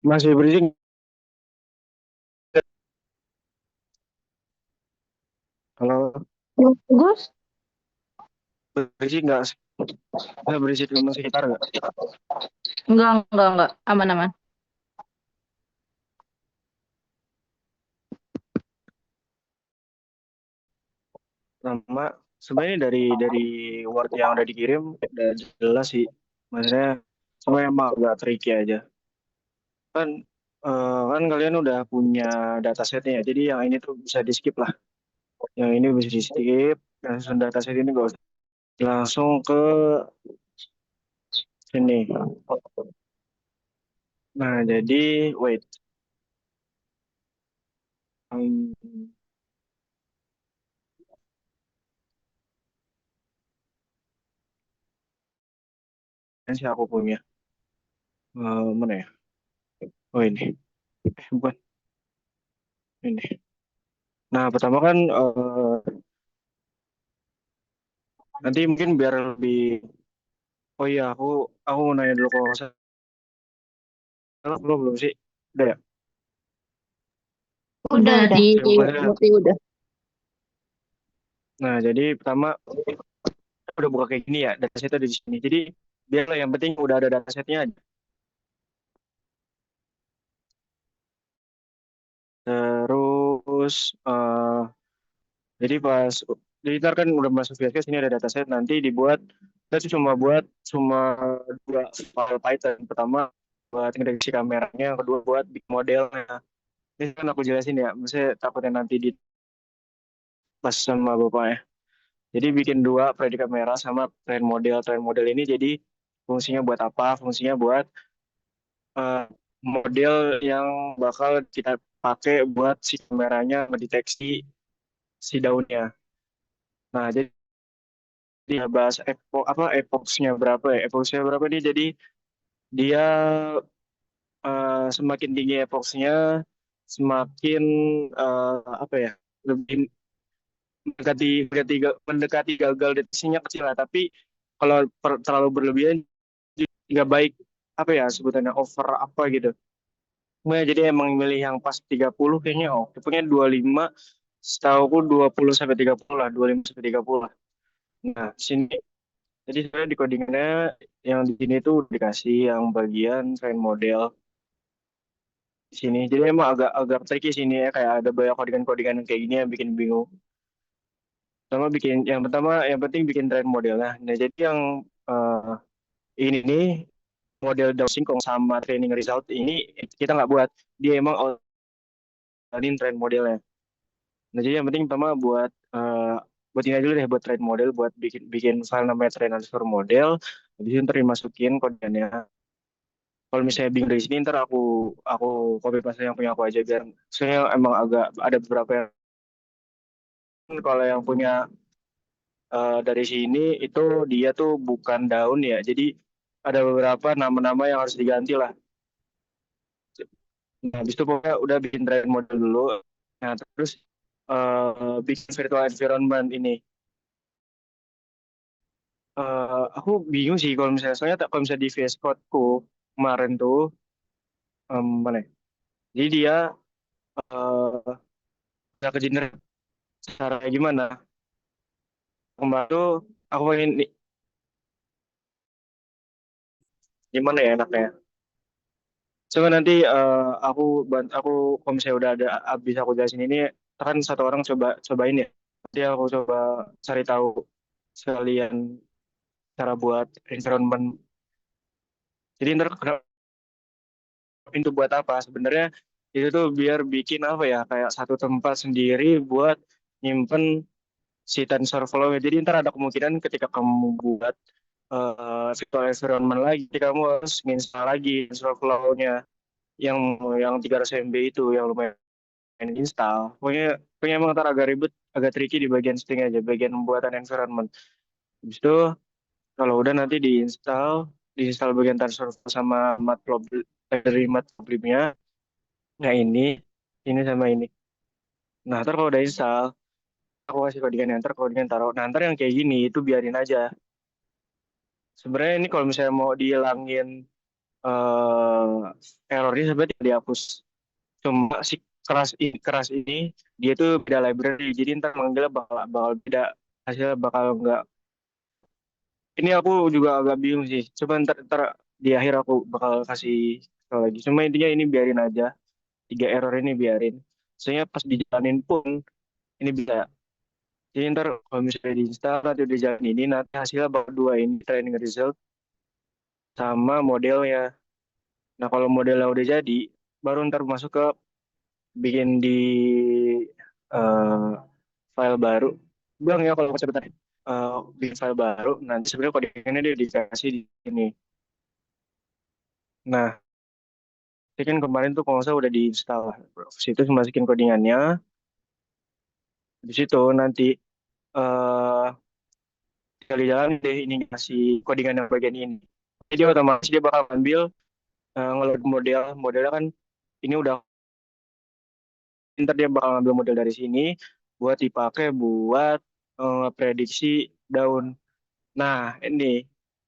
Masih berisik? Kalau Bagus. berisik nggak? Nggak berisik rumah sekitar nggak? Enggak. Aman-aman. Sama sebenarnya dari Word yang udah dikirim udah jelas sih. Maksudnya cuma emang agak tricky aja. Kan kan kalian udah punya datasetnya ya. Jadi yang ini tuh bisa di skip lah. Yang ini bisa di skip. Yang dataset ini gak usah. Langsung ke sini. Nah jadi wait. Hmm, ini sih aku punya. Mana ya? Oh ini. Bukan ini. Nah pertama kan nanti mungkin biar lebih. Oh iya, aku mau nanya dulu kalau nggak salah belum belum sih. Udah ya. Udah Oke, di maksudnya, ngerti udah. nah jadi pertama udah buka kayak gini ya, datasetnya ada di sini. Jadi biarlah yang penting udah ada datasetnya aja. Terus jadi pas jadi ntar kan udah masuk VSCO sini ada dataset nanti dibuat kita tuh cuma dua file Python. Pertama buat ngedeteksi kameranya, yang kedua buat bikin modelnya. Ini kan aku jelasin ya, maksudnya takutnya nanti di pas sama bapaknya. Jadi bikin dua predikat merah sama train model. Train model ini jadi fungsinya buat apa? Fungsinya buat eh, model yang bakal kita pakai buat si kameranya mendeteksi si daunnya. Nah, jadi dia bahas epoxnya berapa ya? Epoxnya berapa nih? Jadi dia semakin tinggi epoxnya, semakin apa ya? Lebih mendekati gagal deteksinya kecil lah. Tapi kalau terlalu berlebihan nggak baik apa ya sebutannya over apa gitu. Nah, jadi emang milih yang pas 30 kayaknya pokoknya 25 setauku 20 sampai 30 lah, 25 sampai 30 lah. Nah, sini jadi sebenarnya di codingannya yang di sini tuh dikasih yang bagian train model di sini. Jadi emang agak agak tricky sini ya kayak ada banyak codingan-codingan yang kayak gini yang bikin bingung. Pertama yang penting bikin train modelnya. Nah, jadi yang eh, ini nih model down singkong sama training result ini kita nggak buat dia emang jalanin train modelnya. Nah jadi yang penting pertama buat ini aja dulu deh buat train model buat bikin bikin file namanya train transfer model. Habis itu ntar dimasukin kodenya. Kalau misalnya bingung dari sini ntar aku copy paste yang punya aku aja biar soalnya emang agak ada beberapa yang kalau yang punya dari sini itu dia tuh bukan daun ya. Jadi ada beberapa nama-nama yang harus diganti lah. Nah, habis itu pokoknya udah bikin train model dulu. Nah, terus bikin virtual environment ini. Aku bingung sih kalau misalnya, soalnya kalau misalnya di VS Code-ku kemarin tuh, mana ya? Jadi dia nggak ke generate cara gimana. Kemarin tuh aku pengen gimana ya enaknya. Coba nanti aku kalau misalnya udah ada habis aku jelasin ini, kan satu orang cobain ya. Nanti aku coba cari tahu sekalian cara buat environment. Jadi ntar itu buat apa? Sebenarnya itu tuh biar bikin apa ya kayak satu tempat sendiri buat nyimpen si TensorFlow-nya. Jadi ntar ada kemungkinan ketika kamu buat virtual environment lagi, kamu harus install lagi TensorFlow-nya yang yang 300 MB itu yang lumayan install. Pokoknya emang ntar agak ribet, agak tricky di bagian setting aja, bagian pembuatan environment. Habis itu kalau udah nanti diinstal bagian TensorFlow sama Matplotlib dari Matplotlibnya. Nah ini sama ini. Nah ntar kalau udah install, aku kasih codingan ntar codingan taruh. Nah ntar yang kayak gini itu biarin aja. Sebenarnya ini kalau misalnya mau dihilangin errornya sebenarnya tidak dihapus. Cuma si keras ini dia tuh beda library, jadi ntar manggilnya bakal bakal beda, hasilnya bakal enggak. Ini aku juga agak bingung sih. Coba ntar di akhir aku bakal kasih tahu lagi. Cuma intinya ini biarin aja. Tiga error ini biarin. Soalnya pas dijalanin pun ini bisa. Jadi ntar kalau misalnya diinstal nanti udah jalan ini, nanti hasilnya bakal dua ini training result sama modelnya. Nah kalau modelnya udah jadi, baru ntar masuk ke bikin di eh, file baru. Bilang ya kalau kecepatan bikin file baru, nanti sebenarnya codingannya dia dikasih di sini. Nah, ini kan kemarin tuh kalau nggak salah udah diinstal. Situ masukin codingannya. Di situ nanti eh kali jalan deh ini kasih codingan yang bagian ini. Jadi otomatis dia bakal ambil ngeload modelnya kan ini udah ntar dia bakal ngambil model dari sini buat dipakai buat prediksi daun. Nah, ini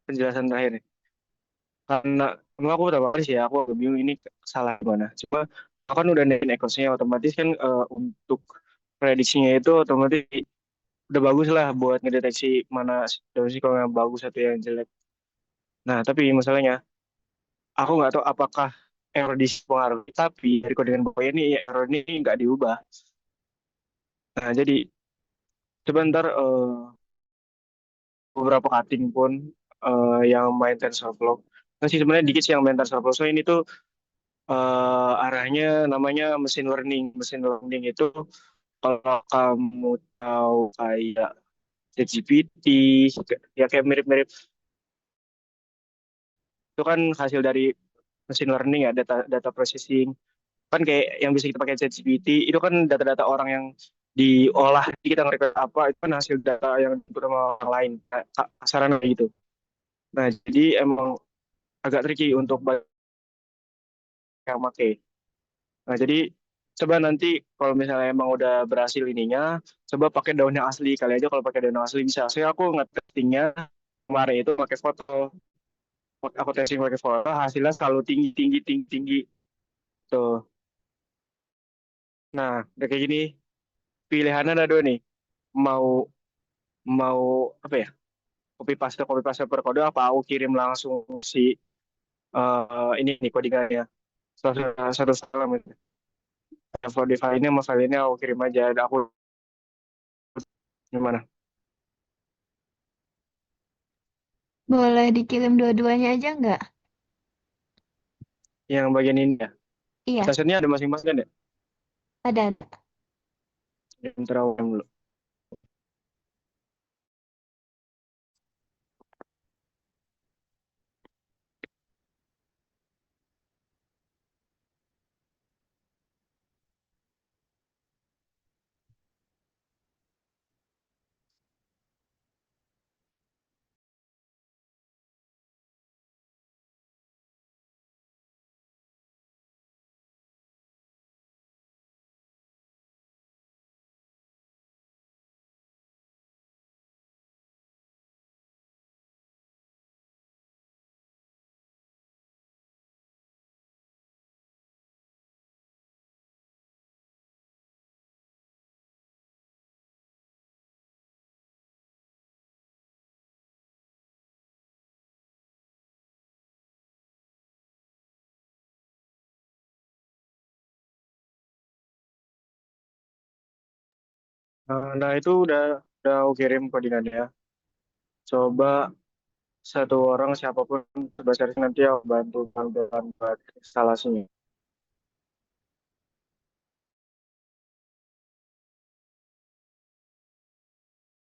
penjelasan terakhir. Karena emang aku udah kali sih ya, aku agak bingung ini salah mana. Cuma aku kan udah naikin ekosnya otomatis kan untuk prediksinya itu otomatis udah bagus lah buat ngedeteksi mana daun sih kalau yang bagus atau yang jelek. Nah, tapi masalahnya aku nggak tahu apakah error di pengaruh, tapi dari codingan bawah ini error ini nggak diubah. Nah, jadi coba ntar beberapa cutting pun yang main TensorFlow. Nah sih sebenarnya dikit sih yang main TensorFlow. So ini tuh arahnya namanya machine learning. Machine learning itu kalau kamu tahu kayak ChatGPT, ya kayak mirip-mirip itu kan hasil dari machine learning ya, data data processing. Kan kayak yang bisa kita pakai ChatGPT itu kan data-data orang yang diolah, jadi kita nge-record apa itu kan hasil data yang diinput sama orang lain, kasaran gitu. Nah, jadi emang agak tricky untuk banyak yang pakai. Nah, jadi coba nanti kalau misalnya emang udah berhasil ininya, coba pakai daun yang asli. Kali aja kalau pakai daun yang asli bisa. Saya aku nge-testingnya kemarin itu pakai foto. Aku testing pakai foto, hasilnya selalu tinggi, tinggi, tinggi, tinggi. Tuh. Nah, udah kayak gini, pilihannya ada dua nih. Mau mau apa ya? Copy paste per kode apa aku kirim langsung si ini nih codingannya. Satu satu salam itu. File file ini sama file ini aku kirim aja. Aku gimana? Boleh dikirim dua-duanya aja nggak? Yang bagian ini ya. Iya, Stasiunnya ada masing-masing kan ya? ada. Yang terawang dulu. Nah, itu udah aku kirim codingannya. Coba satu orang siapapun coba sharing nanti aku bantu bantu buat instalasinya.